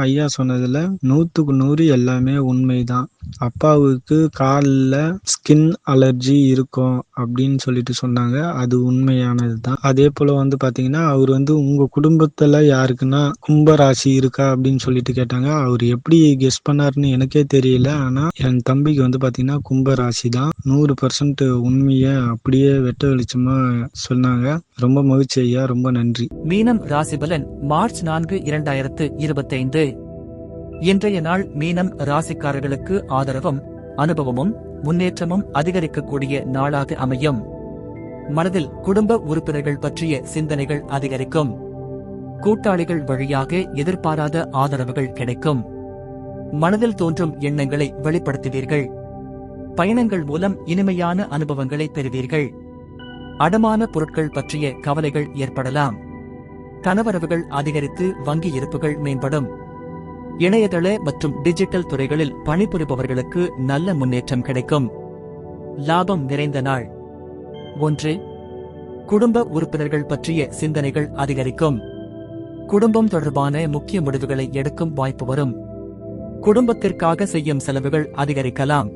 ஐயா சொன்னதுல 100க்கு 100 எல்லாமே உண்மைதான். அப்பாவுக்கு கால்ல ஸ்கின் அலர்ஜி இருக்கும் அப்படின்னு சொல்லிட்டு சொன்னாங்க. அது உண்மையானது தான். அதே போல பாத்தீங்கன்னா, அவர் உங்க குடும்பத்துல யாருக்குன்னா கும்ப ராசி இருக்கா அப்படின்னு சொல்லிட்டு கேட்டாங்க. அவர் எப்படி கெஸ் பண்ணாருன்னு எனக்கே தெரியல. ஆனா என் தம்பிக்கு பாத்தீங்கன்னா கும்ப ராசி தான். 100% உண்மைய அப்படியே வெட்ட வெளிச்சமா சொன்னாங்க. ரொம்ப மகிழ்ச்சி ஐயா, ரொம்ப நன்றி. மீனம் ராசிபலன் மார்ச் 4, 2025. இன்றைய நாள் மீனம் ராசிக்காரர்களுக்கு ஆதரவும் அனுபவமும் முன்னேற்றமும் அதிகரிக்கக்கூடிய நாளாக அமையும். மனதில் குடும்ப உறுப்பினர்கள் பற்றிய சிந்தனைகள் அதிகரிக்கும். கூட்டாளிகள் வழியாக எதிர்பாராத ஆதரவுகள் கிடைக்கும். மனதில் தோன்றும் எண்ணங்களை வெளிப்படுத்துவீர்கள். பயணங்கள் மூலம் இனிமையான அனுபவங்களை பெறுவீர்கள். அடமான பொருட்கள் பற்றிய கவலைகள் ஏற்படலாம். தனவரவுகள் அதிகரித்து வங்கி இருப்புகள் மேம்படும். இணையதள மற்றும் டிஜிட்டல் துறைகளில் பணிபுரிபவர்களுக்கு நல்ல முன்னேற்றம் கிடைக்கும். லாபம் நிறைந்த நாள். 1. குடும்ப உறுப்பினர்கள் பற்றிய சிந்தனைகள் அதிகரிக்கும். குடும்பம் தொடர்பான முக்கிய முடிவுகளை எடுக்கும் வாய்ப்பு வரும். குடும்பத்திற்காக செய்யும் செலவுகள் அதிகரிக்கலாம்.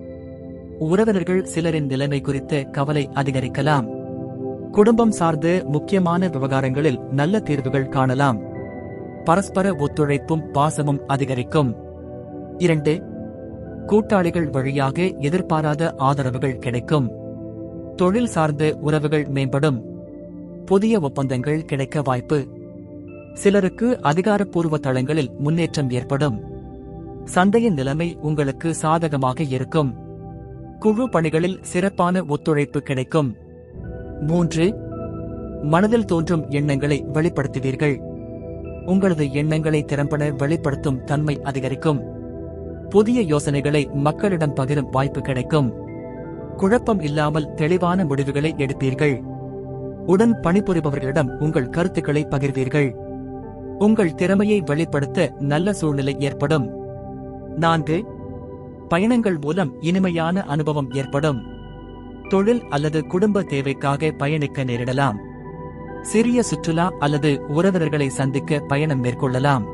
உறவினர்கள் சிலரின் நிலைமை குறித்த கவலை அதிகரிக்கலாம். குடும்பம் சார்ந்த முக்கியமான விவகாரங்களில் நல்ல தீர்வுகள் காணலாம். பரஸ்பர ஒத்துழைப்பும் பாசமும் அதிகரிக்கும். 2. கூட்டாளிகள் வழியாக எதிர்பாராத ஆதரவுகள் கிடைக்கும். தொழில் சார்ந்த உறவுகள் மேம்படும். புதிய ஒப்பந்தங்கள் கிடைக்க வாய்ப்பு. சிலருக்கு அதிகாரப்பூர்வ தளங்களில் முன்னேற்றம் ஏற்படும். சந்தையின் நிலைமை உங்களுக்கு சாதகமாக இருக்கும். குழு பணிகளில் சிறப்பான ஒத்துழைப்பு கிடைக்கும். 3. மனதில் தோன்றும் எண்ணங்களை வெளிப்படுத்துவீர்கள். உங்களது எண்ணங்களை திறம்பட வெளிப்படுத்தும் தன்மை அதிகரிக்கும். புதிய யோசனைகளை மக்களிடம் பகிரும் வாய்ப்பு கிடைக்கும். குழப்பம் இல்லாமல் தெளிவான முடிவுகளை எடுப்பீர்கள். உடன் பணிபுரிபவர்களிடம் உங்கள் கருத்துக்களை பகிர்வீர்கள். உங்கள் திறமையை வெளிப்படுத்த நல்ல சூழ்நிலை ஏற்படும். 4. பயணங்கள் மூலம் இனிமையான அனுபவம் ஏற்படும். தொழில் அல்லது குடும்ப தேவைக்காக பயணிக்க நேரிடலாம். சிறிய சுற்றுலா அல்லது உறவினர்களை சந்திக்க பயணம் மேற்கொள்ளலாம்.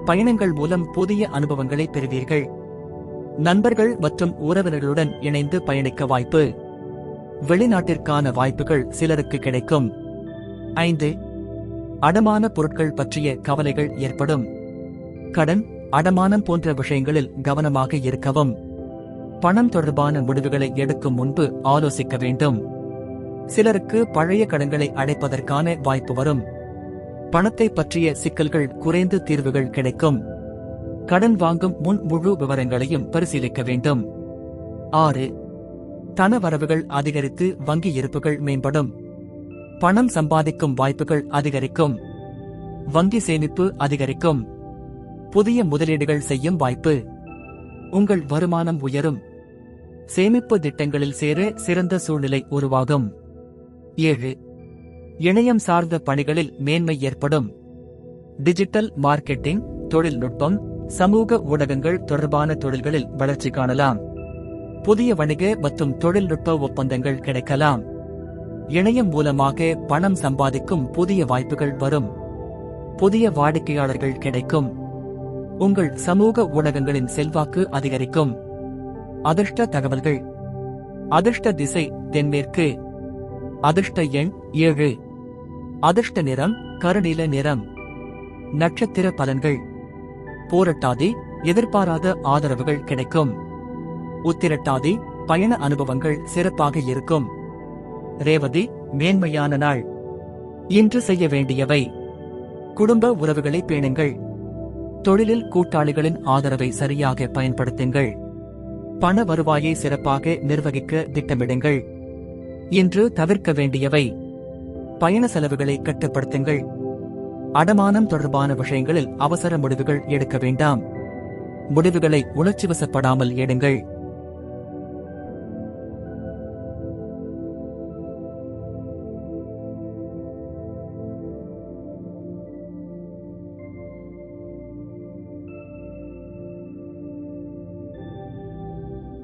பயணங்கள் மூலம் புதிய அனுபவங்களை பெறுவீர்கள். நண்பர்கள் மற்றும் உறவினர்களுடன் இணைந்து பயணிக்க வாய்ப்பு. வெளிநாட்டிற்கான வாய்ப்புகள் சிலருக்கு கிடைக்கும். 5. அடமான பொருட்கள் பற்றிய கவலைகள் ஏற்படும். கடன், அடமானம் போன்ற விஷயங்களில் கவனமாக இருக்கவும். பணம் தொடர்பான முடிவுகளை எடுக்கும் முன்பு ஆலோசிக்க வேண்டும். சிலருக்கு பழைய கடன்களை அடைப்பதற்கான வாய்ப்பு வரும். பணத்தை பற்றிய சிக்கல்கள் குறைந்து தீர்வுகள் கிடைக்கும். கடன் வாங்கும் முன் முழு விவரங்களையும் பரிசீலிக்க வேண்டும். 6. தன வரவுகள் அதிகரித்து வங்கி இருப்புகள் மேம்படும். பணம் சம்பாதிக்கும் வாய்ப்புகள் அதிகரிக்கும். வங்கி சேமிப்பு அதிகரிக்கும். புதிய முதலீடுகள் செய்யும் வாய்ப்பு. உங்கள் வருமானம் உயரும். சேமிப்பு திட்டங்களில் சேர சிறந்த சூழ்நிலை உருவாகும். 7. இணையம் சார்ந்த பணிகளில் மேன்மை ஏற்படும். டிஜிட்டல் மார்க்கெட்டிங், தொழில்நுட்பம், சமூக ஊடகங்கள் தொடர்பான தொழில்களில் வளர்ச்சி காணலாம். புதிய வணிக மற்றும் தொழில்நுட்ப ஒப்பந்தங்கள் கிடைக்கலாம். இணையம் மூலமாக பணம் சம்பாதிக்கும் புதிய வாய்ப்புகள் வரும். புதிய வாடிக்கையாளர்கள் கிடைக்கும். உங்கள் சமூக ஊடகங்களின் செல்வாக்கு அதிகரிக்கும். அதிர்ஷ்ட தகவல்கள். அதிர்ஷ்ட திசை தென்மேற்கு. அதிர்ஷ்ட எண் 7. அதிர்ஷ்ட நிறம் கருநீல நிறம். நட்சத்திர பலன்கள். பூரட்டாதி, எதிர்பாராத ஆதரவுகள் கிடைக்கும். உத்திரட்டாதி, பயண அனுபவங்கள் சிறப்பாக இருக்கும். ரேவதி, மேன்மையான நாள். இன்று செய்ய வேண்டியவை: குடும்ப உறவுகளை பேணுங்கள். தொழிலில் கூட்டாளிகளின் ஆதரவை சரியாக பயன்படுத்துங்கள். பண வருவாயை சிறப்பாக நிர்வகிக்க திட்டமிடுங்கள். இன்று தவிர்க்க வேண்டியவை: பயண செலவுகளை கட்டுப்படுத்துங்கள். அடமானம் தொடர்பான விஷயங்களில் அவசர முடிவுகள் எடுக்க வேண்டாம். முடிவுகளை உணர்ச்சிவசப்படாமல் எடுங்கள்.